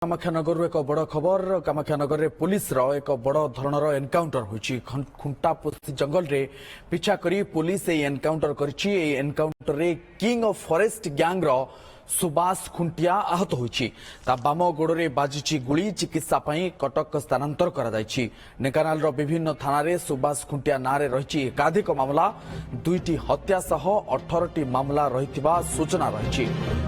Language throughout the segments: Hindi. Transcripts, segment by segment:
कामाख्यानगर एक बड़ खबर कामाख्यानगर पुलिस एक बड़ धरणर एनकाउंटर होइछि खुंटापोसी जंगल रे पिछा करी पुलिस एनकाउंटर करछि एनकाउंटर रे किंग ऑफ फॉरेस्ट गैंग रो सुबास खुंटिया आहत होइछि ता बाम गोड़े बाजिछि गुली चिकित्सा पई कटक स्थानांतर करा जाइछि नेकानाल रो विभिन्न थाना रे सुबास खुंटिया नारे रहिछि एकाधिक मामला दुईटी हत्या सह 18टी मामला रहिथिबा सूचना रहिछि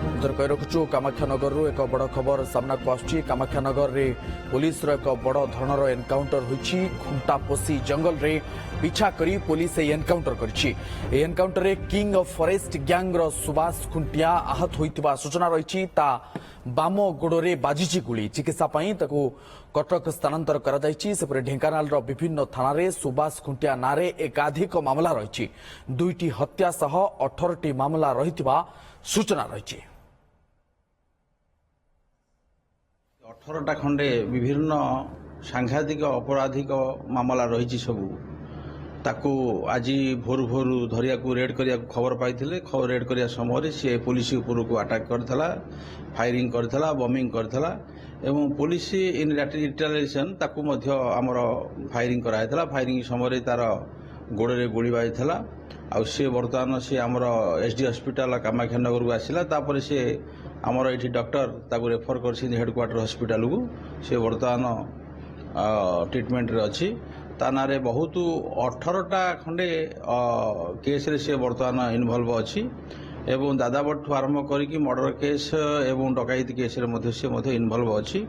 उधर कहि रखुछु कामाख्यानगर एक बड़ खबर सामना को आछि कामाख्यानगर रे पुलिस रो एक बड़ धरणर एनकाउंटर होइछि खुंटापोसी जंगल रे पिछा करी पुलिस एनकाउंटर करछि एनकाउंटर रे किंग ऑफ फॉरेस्ट गैंग रो सुबास खुंटिया आहत होइतिबा सूचना रहिछि ता बाम गोड़े बाजिछि गुली चिकित्सा पई ताकू कटक स्थानांतर करा जाइछि सेपरे ढेंकानाल रो विभिन्न थाना रे सुबास खुंटिया नारे एकाधिक मामला रहिछि दुईटी हत्या सह 18टी मामला रहितिबा सूचना रहिछि 18टा खंडे विभिन्न सांघातिक अपराधिक मामला रही सबू ताकू आज भोर भोर धरिया रेड करिया खबर पाइथिले रेड करिया समय सी पुलिस उपर को अटैक करथला फायरिंग करथला बॉम्बिंग करथला एवं पुलिस इन रिटेलिएशन ताकू मध्य हमर फायरिंग करायथला फायरिंग समय तार गोड़े गोली बाजिथला आ सी बर्तमान सी हमर एसडी हॉस्पिटल कामाख्यानगर को आसिला तापर सी हमर एठी डॉक्टर ताकू रेफर करछि हेडक्वार्टर हॉस्पिटल को सी बर्तमान ट्रीटमेंट रे अछि तानारे बहुत 18टा खंडे केस रे से बर्तमान इन्वॉल्व अछि एवं दादाबट आरंभ करिक मर्डर केस एवं डकायती केस रे मध्य से इन्वॉल्व अछि।